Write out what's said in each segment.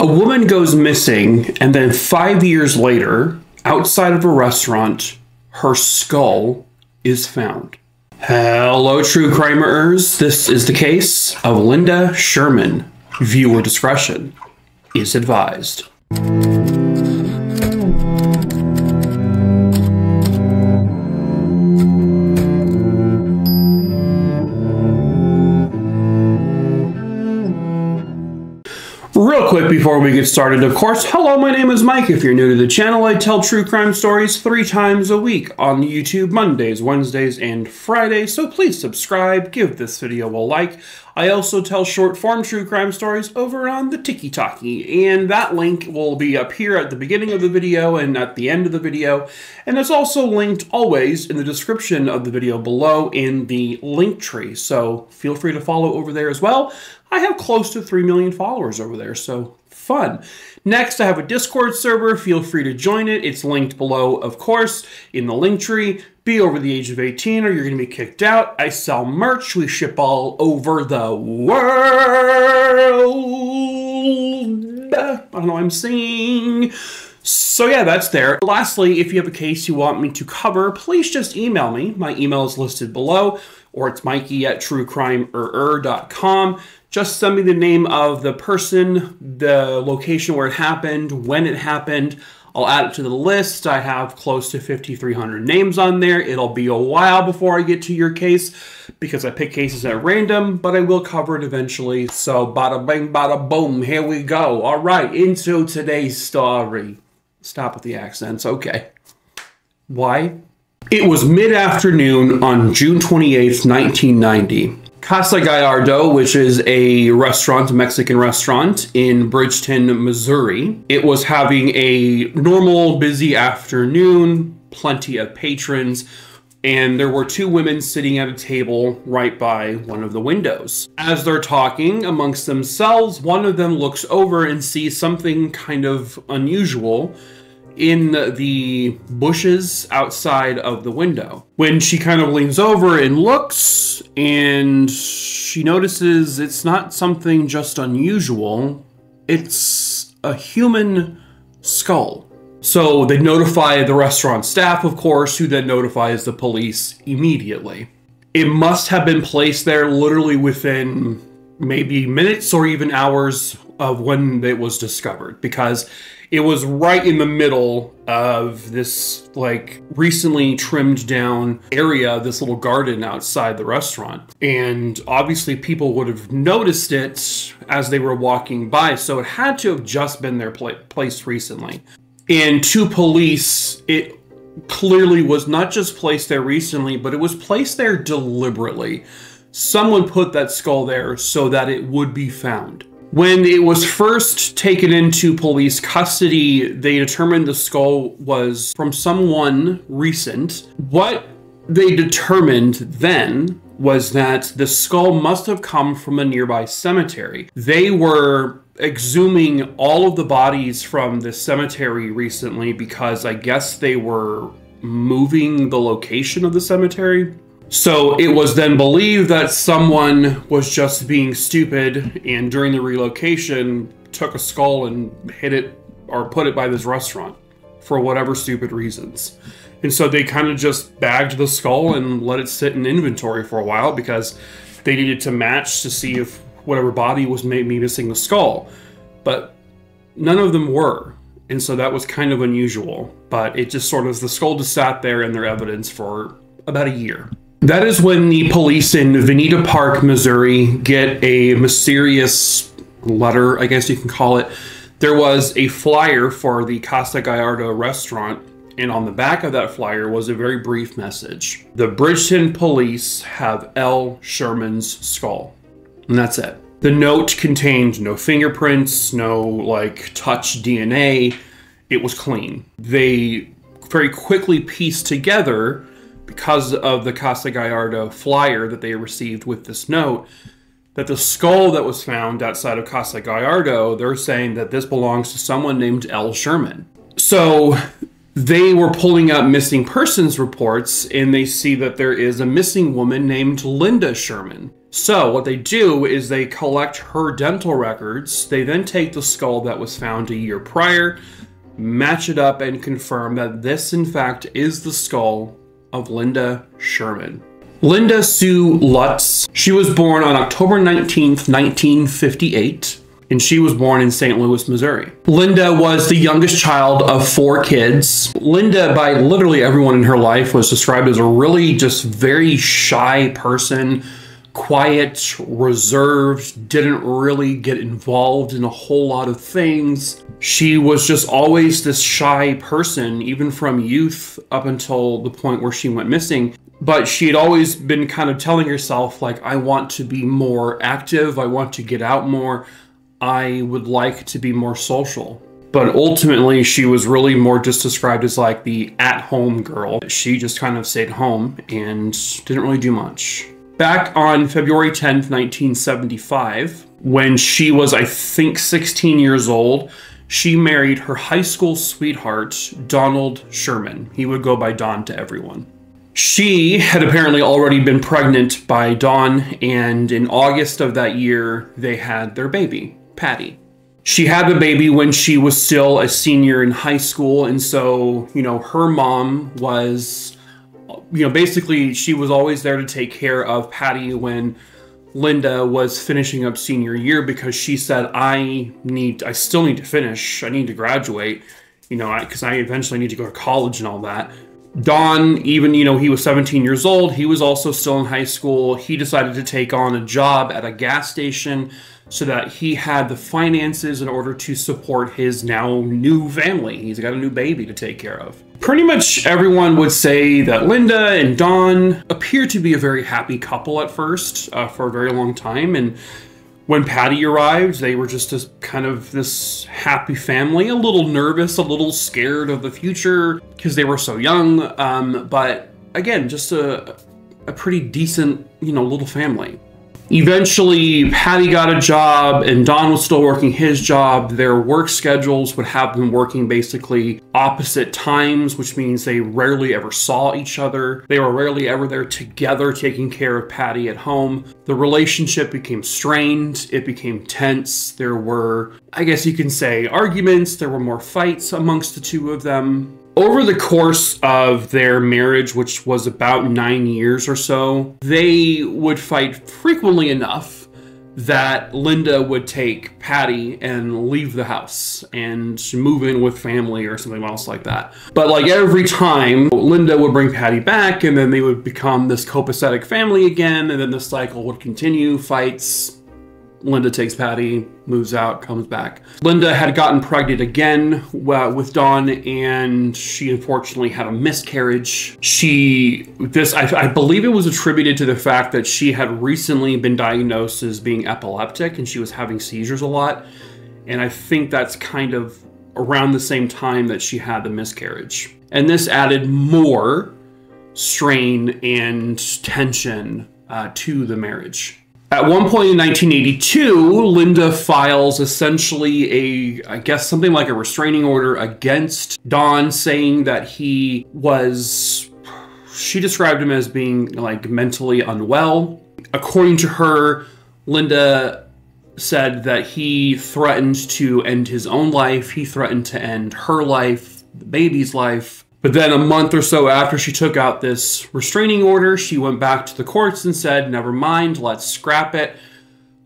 woman goes missing, and then 5 years later, outside of a restaurant, her skull is found. Hello, true crimers. This is the case of Linda Sherman. Viewer discretion is advised. Real quick before we get started, of course, hello, my name is Mike. If you're new to the channel, I tell true crime stories 3 times a week on YouTube, Mondays, Wednesdays, and Fridays, so please subscribe, give this video a like. I also tell short-form true crime stories over on the Tiki-Talkie, and that link will be up here at the beginning of the video and at the end of the video, and it's also linked always in the description of the video below in the link tree, so feel free to follow over there as well. I have close to 3 million followers over there, so fun. Next, I have a Discord server. Feel free to join it. It's linked below, of course, in the link tree. Be over the age of 18 or you're going to be kicked out. I sell merch. We ship all over the world. I don't know what I'm saying. So yeah, that's there. Lastly, if you have a case you want me to cover, please just email me. My email is listed below, or it's mikey@truecrimer.com. Just send me the name of the person, the location where it happened, when it happened. I'll add it to the list. I have close to 5,300 names on there. It'll be a while before I get to your case because I pick cases at random, but I will cover it eventually. So bada bing, bada boom, here we go. All right, into today's story. Stop with the accents, okay. Why? It was mid-afternoon on June 28th, 1990. Casa Gallardo, which is a restaurant, a Mexican restaurant in Bridgeton, Missouri. It was having a normal, busy afternoon, plenty of patrons, and there were 2 women sitting at a table right by one of the windows. As they're talking amongst themselves, one of them looks over and sees something kind of unusual in the bushes outside of the window. When she kind of leans over and looks, and she notices it's not something just unusual, it's a human skull. So they notify the restaurant staff, of course, who then notifies the police immediately. It must have been placed there literally within maybe minutes or even hours of when it was discovered, because it was right in the middle of this, like, recently trimmed down area, this little garden outside the restaurant. And obviously people would have noticed it as they were walking by, so it had to have just been there placed recently. And to police, it clearly was not just placed there recently, but it was placed there deliberately. Someone put that skull there so that it would be found. When it was first taken into police custody, they determined the skull was from someone recent. What they determined then was that the skull must have come from a nearby cemetery. They were exhuming all of the bodies from the cemetery recently because I guess they were moving the location of the cemetery. So it was then believed that someone was just being stupid and during the relocation took a skull and hid it or put it by this restaurant for whatever stupid reasons. And so they kind of just bagged the skull and let it sit in inventory for a while because they needed to match to see if whatever body was maybe missing the skull. But none of them were. And so that was kind of unusual. But it just sort of, the skull just sat there in their evidence for about a year. That is when the police in Veneta Park, Missouri get a mysterious letter, I guess you can call it. There was a flyer for the Casa Gallardo restaurant, and on the back of that flyer was a very brief message. The Bridgeton police have L. Sherman's skull. And that's it. The note contained no fingerprints, no like touch DNA. It was clean. They very quickly pieced together, because of the Casa Gallardo flyer that they received with this note, that the skull that was found outside of Casa Gallardo, they're saying that this belongs to someone named L. Sherman. So they were pulling up missing persons reports, and they see that there is a missing woman named Linda Sherman. So what they do is they collect her dental records. They then take the skull that was found a year prior, match it up, and confirm that this, in fact, is the skull of Linda Sherman. Linda Sue Lutz. She was born on October 19th, 1958, and she was born in St. Louis, Missouri. Linda was the youngest child of 4 kids. Linda, by literally everyone in her life, was described as a really just very shy person, quiet, reserved, didn't really get involved in a whole lot of things. She was just always this shy person, even from youth up until the point where she went missing. But she had always been kind of telling herself, like, I want to be more active, I want to get out more, I would like to be more social. But ultimately, she was really more just described as like the at-home girl. She just kind of stayed home and didn't really do much. Back on February 10th, 1975, when she was, I think, 16 years old, she married her high school sweetheart, Donald Sherman. He would go by Don to everyone. She had apparently already been pregnant by Don, and in August of that year, they had their baby, Patty. She had the baby when she was still a senior in high school, and so, you know, her mom was, you know, basically she was always there to take care of Patty when Linda was finishing up senior year, because she said, I still need to finish, I need to graduate, you know, because I eventually need to go to college and all that. Don, even, you know, he was 17 years old, he was also still in high school. He decided to take on a job at a gas station so that he had the finances in order to support his now new family. He's got a new baby to take care of. Pretty much everyone would say that Linda and Don appeared to be a very happy couple at first, for a very long time. And when Patty arrived, they were just kind of this happy family, a little nervous, a little scared of the future because they were so young. But again, just a pretty decent, you know, little family. Eventually, Patty got a job and Don was still working his job. Their work schedules would have them working basically opposite times, which means they rarely ever saw each other. They were rarely ever there together taking care of Patty at home. The relationship became strained. It became tense. There were, I guess you can say, arguments. There were more fights amongst the two of them. Over the course of their marriage, which was about 9 years or so, they would fight frequently enough that Linda would take Patty and leave the house and move in with family or something else like that. But like every time, Linda would bring Patty back and then they would become this copacetic family again, and then the cycle would continue, fights. Linda takes Patty, moves out, comes back. Linda had gotten pregnant again with Don, and she unfortunately had a miscarriage. I believe it was attributed to the fact that she had recently been diagnosed as being epileptic, and she was having seizures a lot. And I think that's kind of around the same time that she had the miscarriage. And this added more strain and tension to the marriage. At one point in 1982, Linda files essentially I guess something like a restraining order against Don, saying that she described him as being like mentally unwell. According to her, Linda said that he threatened to end his own life. He threatened to end her life, the baby's life. But then a month or so after she took out this restraining order, she went back to the courts and said, never mind, let's scrap it.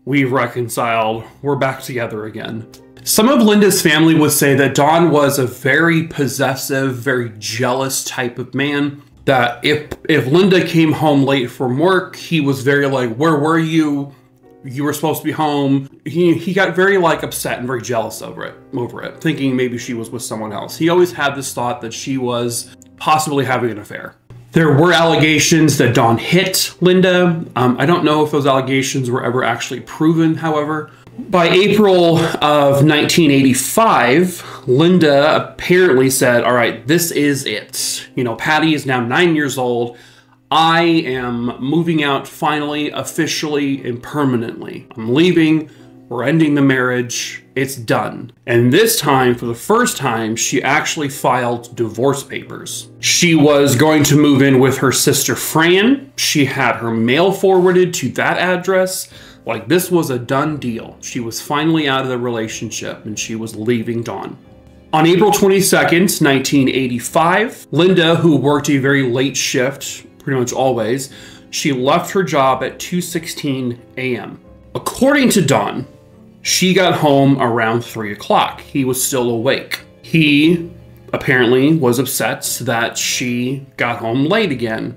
We've reconciled. We're back together again. Some of Linda's family would say that Don was a very possessive, very jealous type of man. That if Linda came home late from work, he was very like, where were you? You were supposed to be home. He got very like upset and very jealous over it, thinking maybe she was with someone else. He always had this thought that she was possibly having an affair. There were allegations that Don hit Linda. I don't know if those allegations were ever actually proven, however. By April of 1985, Linda apparently said, all right, this is it. You know, Patty is now 9 years old. I am moving out finally, officially, and permanently. I'm leaving. We're ending the marriage. It's done. And this time, for the first time, she actually filed divorce papers. She was going to move in with her sister Fran. She had her mail forwarded to that address. Like, this was a done deal. She was finally out of the relationship and she was leaving Dawn. On April 22nd, 1985, Linda, who worked a very late shift, pretty much always, she left her job at 2:16 a.m. According to Don, she got home around 3 o'clock. He was still awake. He apparently was upset that she got home late again,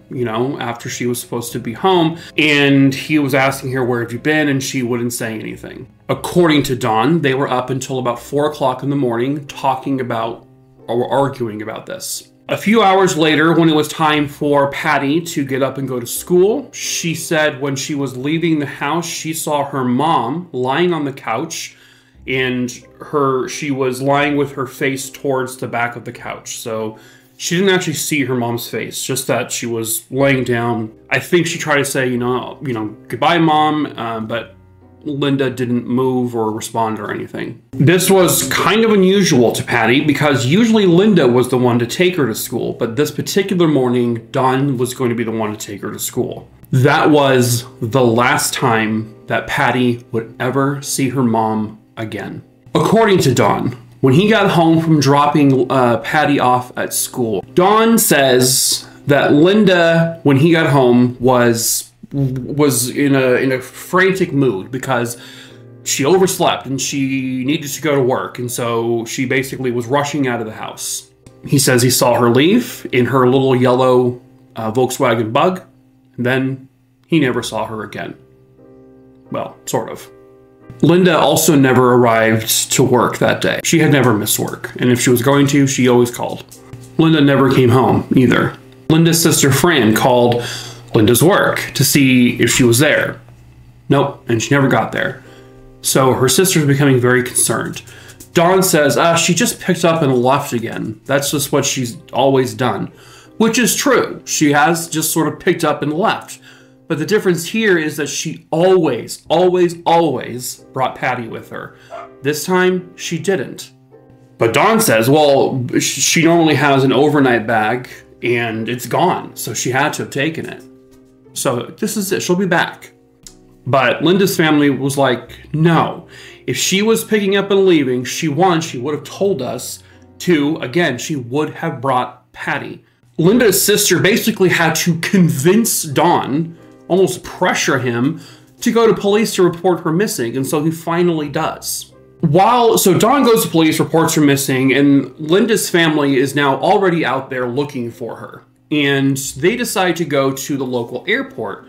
after she was supposed to be home. And he was asking her, where have you been? And she wouldn't say anything. According to Don, they were up until about 4 o'clock in the morning talking about or arguing about this. A few hours later, when it was time for Patty to get up and go to school, she said when she was leaving the house, she saw her mom lying on the couch, and she was lying with her face towards the back of the couch. So she didn't actually see her mom's face, just that she was laying down. I think she tried to say, goodbye, Mom, but Linda didn't move or respond or anything. This was kind of unusual to Patty because usually Linda was the one to take her to school, but this particular morning, Dawn was going to be the one to take her to school. That was the last time that Patty would ever see her mom again. According to Dawn, when he got home from dropping Patty off at school, Dawn says that Linda, when he got home, was in a frantic mood because she overslept and she needed to go to work, and so she basically was rushing out of the house. He says he saw her leave in her little yellow Volkswagen Bug, and then he never saw her again. Well, sort of. Linda also never arrived to work that day. She had never missed work, and if she was going to, she always called. Linda never came home either. Linda's sister Fran called Linda's work to see if she was there. Nope, and she never got there. So her sister's becoming very concerned. Dawn says, she just picked up and left again. That's just what she's always done. Which is true. She has just sort of picked up and left. But the difference here is that she always, always, always brought Patty with her. This time, she didn't. But Dawn says, well, she normally has an overnight bag and it's gone. So she had to have taken it. So this is it. She'll be back. But Linda's family was like, no. If she was picking up and leaving, she would have told us. Two, again, she would have brought Patty. Linda's sister basically had to convince Dawn, almost pressure him, to go to police to report her missing. And so he finally does. So Dawn goes to police, reports her missing, and Linda's family is now already out there looking for her. And they decide to go to the local airport.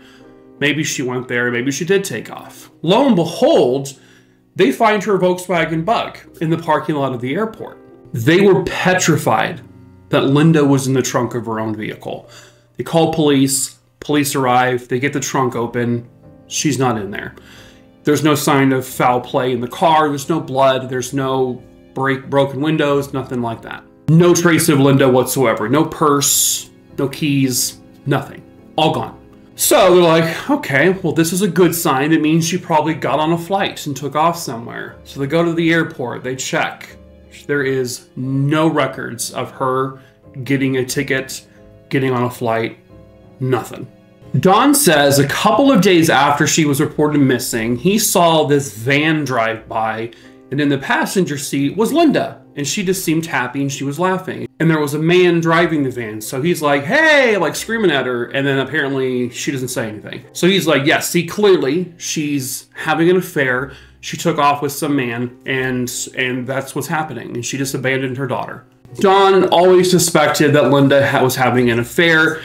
Maybe she went there, maybe she did take off. Lo and behold, they find her Volkswagen Bug in the parking lot of the airport. They were petrified that Linda was in the trunk of her own vehicle. They call police, police arrive, they get the trunk open, she's not in there. There's no sign of foul play in the car, there's no blood, there's no broken windows, nothing like that. No trace of Linda whatsoever, no purse, no keys, nothing. All gone. So they're like, okay, well, this is a good sign. It means she probably got on a flight and took off somewhere. So they go to the airport, they check. There is no records of her getting a ticket, getting on a flight, nothing. Don says a couple of days after she was reported missing, he saw this van drive by, and in the passenger seat was Linda. And she just seemed happy and she was laughing. And there was a man driving the van. So he's like, hey, like screaming at her. And then apparently she doesn't say anything. So he's like, yes, see, clearly she's having an affair. She took off with some man and that's what's happening. And she just abandoned her daughter. Don always suspected that Linda was having an affair.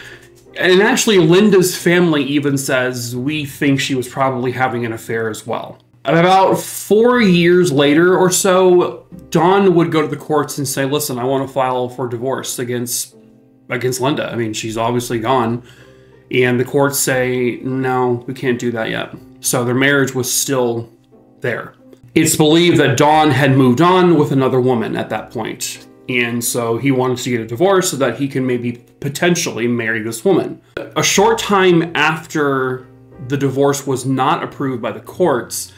And actually Linda's family even says, we think she was probably having an affair as well. About 4 years later or so, Dawn would go to the courts and say, listen, I want to file for divorce against Linda. I mean, she's obviously gone. And the courts say, no, we can't do that yet. So their marriage was still there. It's believed that Dawn had moved on with another woman at that point. And so he wanted to get a divorce so that he can maybe potentially marry this woman. A short time after the divorce was not approved by the courts,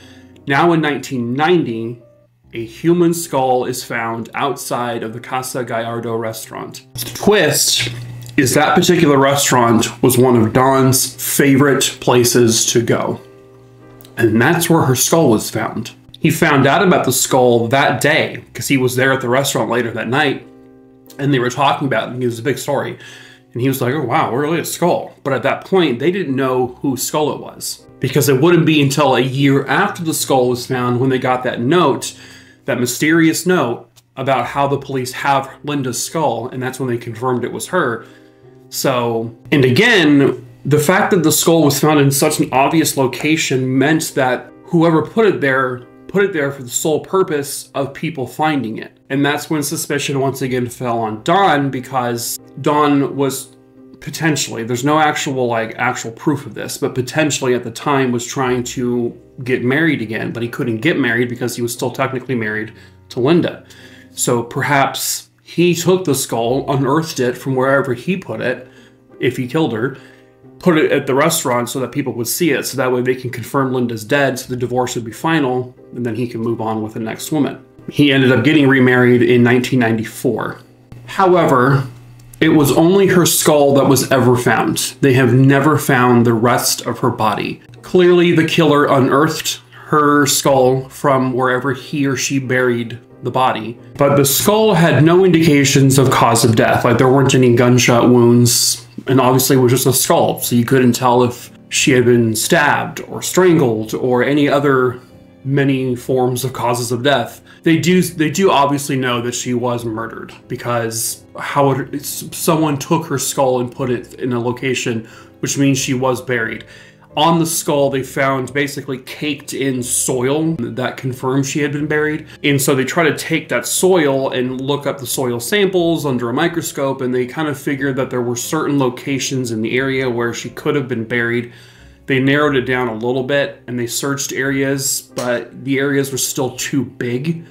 Now in 1990, a human skull is found outside of the Casa Gallardo restaurant. The twist is that particular restaurant was one of Don's favorite places to go. And that's where her skull was found. He found out about the skull that day because he was there at the restaurant later that night and they were talking about it and it was a big story. And he was like, oh wow, really a skull. But at that point, they didn't know whose skull it was because it wouldn't be until a year after the skull was found when they got that note, that mysterious note about how the police have Linda's skull. And that's when they confirmed it was her. So, and again, the fact that the skull was found in such an obvious location meant that whoever put it there for the sole purpose of people finding it. And that's when suspicion once again fell on Don, because Don was potentially, there's no actual proof of this, but potentially at the time was trying to get married again, but he couldn't get married because he was still technically married to Linda. So perhaps he took the skull, unearthed it from wherever he put it, if he killed her, put it at the restaurant so that people would see it, so that way they can confirm Linda's dead, so the divorce would be final, and then he can move on with the next woman. He ended up getting remarried in 1994. However, it was only her skull that was ever found. They have never found the rest of her body. Clearly, the killer unearthed her skull from wherever he or she buried the body, but the skull had no indications of cause of death. Like there weren't any gunshot wounds, and obviously it was just a skull, so you couldn't tell if she had been stabbed or strangled or any other many forms of causes of death. They do obviously know that she was murdered, because someone took her skull and put it in a location, which means she was buried. On the skull, they found basically caked in soil that confirmed she had been buried. And so they try to take that soil and look up the soil samples under a microscope, and they kind of figured that there were certain locations in the area where she could have been buried. They narrowed it down a little bit and they searched areas, but the areas were still too big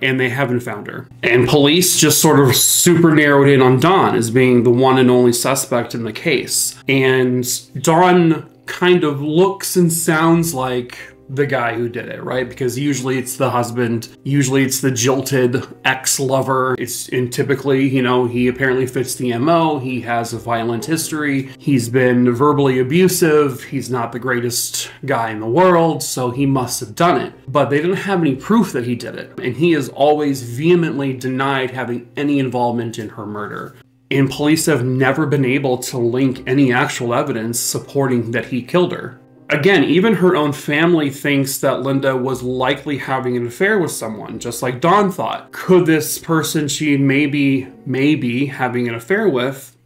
and they haven't found her. And police just sort of super narrowed in on Don as being the one and only suspect in the case. And Don kind of looks and sounds like the guy who did it, right? Because usually it's the husband, usually it's the jilted ex-lover. And typically, you know, he apparently fits the MO. He has a violent history. He's been verbally abusive. He's not the greatest guy in the world, so he must have done it. But they didn't have any proof that he did it. And he has always vehemently denied having any involvement in her murder. And police have never been able to link any actual evidence supporting that he killed her. Again, even her own family thinks that Linda was likely having an affair with someone, just like Don thought. Could this person she maybe having an affair with,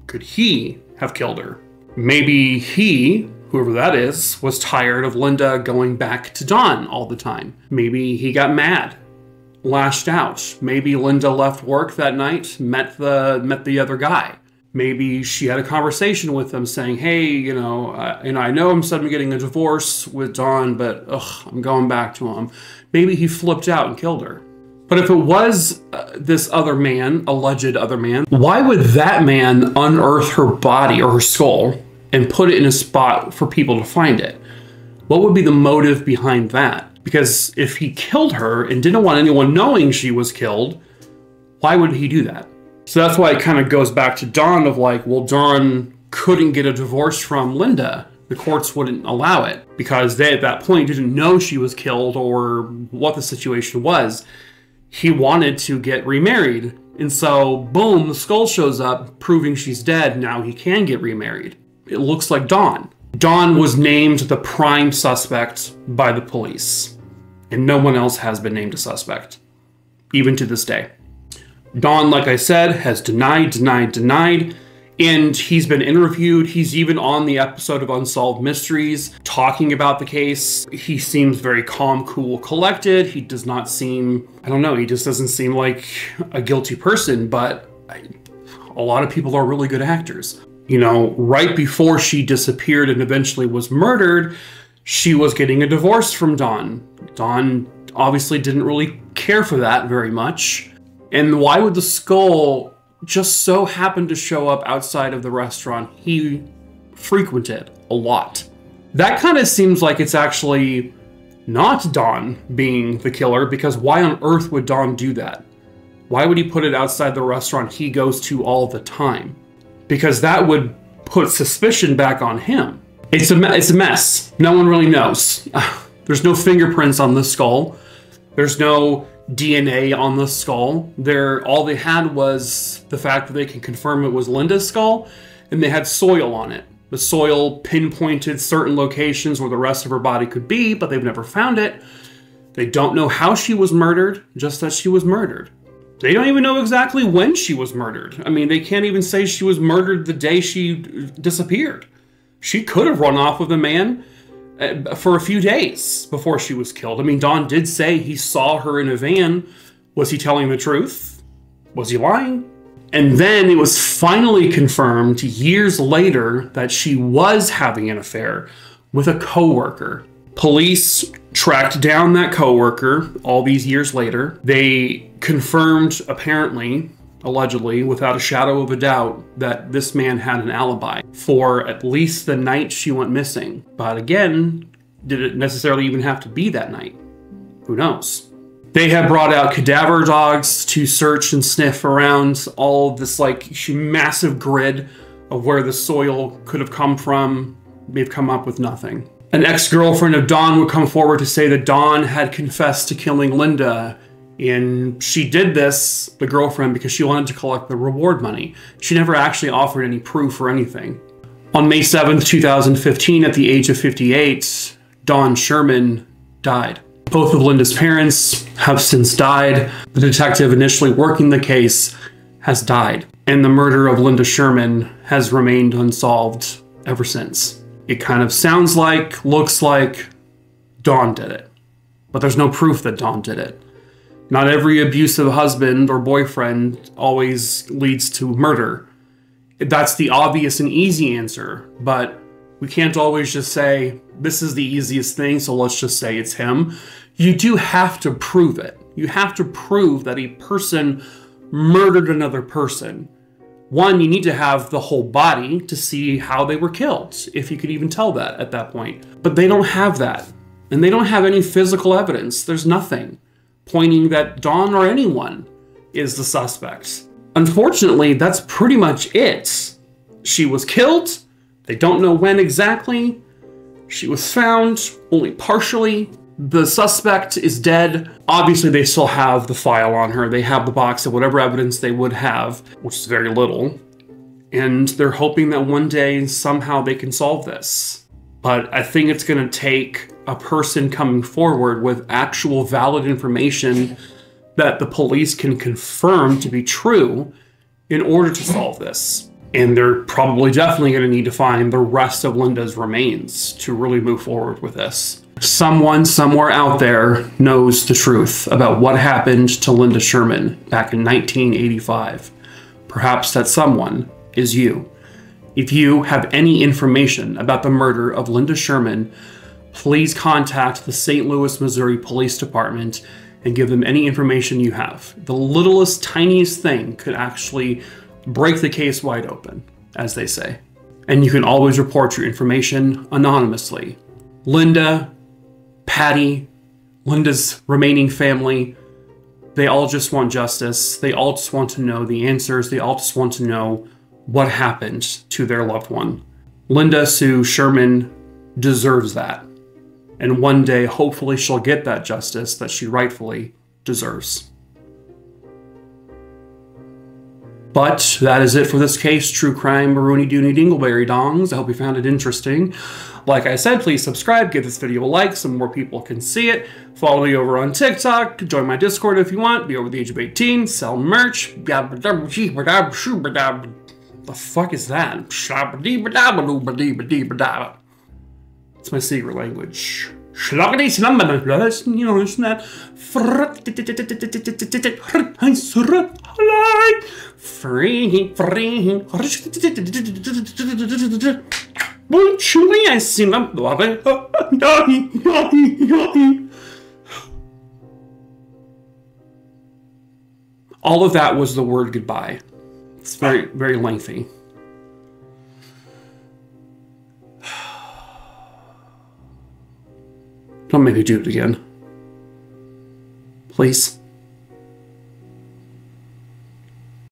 could he have killed her? Maybe he, whoever that is, was tired of Linda going back to Don all the time. Maybe he got mad, lashed out. Maybe Linda left work that night, met the other guy. Maybe she had a conversation with him saying, hey, you know, I know I'm suddenly getting a divorce with Don, but I'm going back to him. Maybe he flipped out and killed her. But if it was this other man, alleged other man, why would that man unearth her body or her skull and put it in a spot for people to find it? What would be the motive behind that? Because if he killed her and didn't want anyone knowing she was killed, why would he do that? So that's why it kind of goes back to Don of like, well, Don couldn't get a divorce from Linda. The courts wouldn't allow it because they at that point didn't know she was killed or what the situation was. He wanted to get remarried. And so, boom, the skull shows up proving she's dead. Now he can get remarried. It looks like Don. Don was named the prime suspect by the police. And no one else has been named a suspect, even to this day. Don, like I said, has denied, and he's been interviewed. He's even on the episode of Unsolved Mysteries talking about the case. He seems very calm, cool, collected. He does not seem, I don't know, he just doesn't seem like a guilty person, but a lot of people are really good actors. You know, right before she disappeared and eventually was murdered, she was getting a divorce from Don. Don obviously didn't really care for that very much. And why would the skull just so happen to show up outside of the restaurant he frequented a lot? That kind of seems like it's actually not Don being the killer, because why on earth would Don do that? Why would he put it outside the restaurant he goes to all the time? Because that would put suspicion back on him. It's a mess. No one really knows. There's no fingerprints on the skull. There's no DNA on the skull. All they had was the fact that they can confirm it was Linda's skull, and they had soil on it. The soil pinpointed certain locations where the rest of her body could be, but they've never found it. They don't know how she was murdered, just that she was murdered. They don't even know exactly when she was murdered. I mean, they can't even say she was murdered the day she disappeared. She could have run off with a man for a few days before she was killed. I mean, Don did say he saw her in a van. Was he telling the truth? Was he lying? And then it was finally confirmed years later that she was having an affair with a coworker. Police tracked down that coworker all these years later. They confirmed, apparently, allegedly, without a shadow of a doubt, that this man had an alibi for at least the night she went missing. But again, did it necessarily even have to be that night? Who knows? They have brought out cadaver dogs to search and sniff around all of this massive grid of where the soil could have come from. They've come up with nothing. An ex-girlfriend of Don would come forward to say that Don had confessed to killing Linda, and she did this, the girlfriend, because she wanted to collect the reward money. She never actually offered any proof or anything. On May 7th, 2015, at the age of 58, Don Sherman died. Both of Linda's parents have since died. The detective initially working the case has died, and the murder of Linda Sherman has remained unsolved ever since. It kind of sounds like, looks like Don did it, but there's no proof that Don did it. Not every abusive husband or boyfriend always leads to murder. That's the obvious and easy answer, but we can't always just say, this is the easiest thing, so let's just say it's him. You do have to prove it. You have to prove that a person murdered another person. One, you need to have the whole body to see how they were killed, if you could even tell that at that point. But they don't have that. And they don't have any physical evidence. There's nothing pointing that Don or anyone is the suspect. Unfortunately, that's pretty much it. She was killed. They don't know when exactly. She was found only partially. The suspect is dead. Obviously, they still have the file on her. They have the box of whatever evidence they would have, which is very little. And they're hoping that one day, somehow, they can solve this. But I think it's going to take a person coming forward with actual valid information that the police can confirm to be true in order to solve this. And they're probably definitely going to need to find the rest of Linda's remains to really move forward with this. Someone somewhere out there knows the truth about what happened to Linda Sherman back in 1985. Perhaps that someone is you. If you have any information about the murder of Linda Sherman, please contact the St. Louis, Missouri Police Department and give them any information you have. The littlest, tiniest thing could actually break the case wide open, as they say. And you can always report your information anonymously. Linda, Patty, Linda's remaining family, they all just want justice. They all just want to know the answers. They all just want to know what happened to their loved one. Linda Sue Sherman deserves that. And one day, hopefully, she'll get that justice that she rightfully deserves. But that is it for this case, True Crime Maroony Doony Dingleberry Dongs. I hope you found it interesting. Like I said, please subscribe, give this video a like so more people can see it. Follow me over on TikTok, join my Discord if you want, be over the age of 18, sell merch. The fuck is that? It's my secret language. You know, isn't that? All of that was the word goodbye. It's very, very lengthy. Don't Don't make me do it again. Please.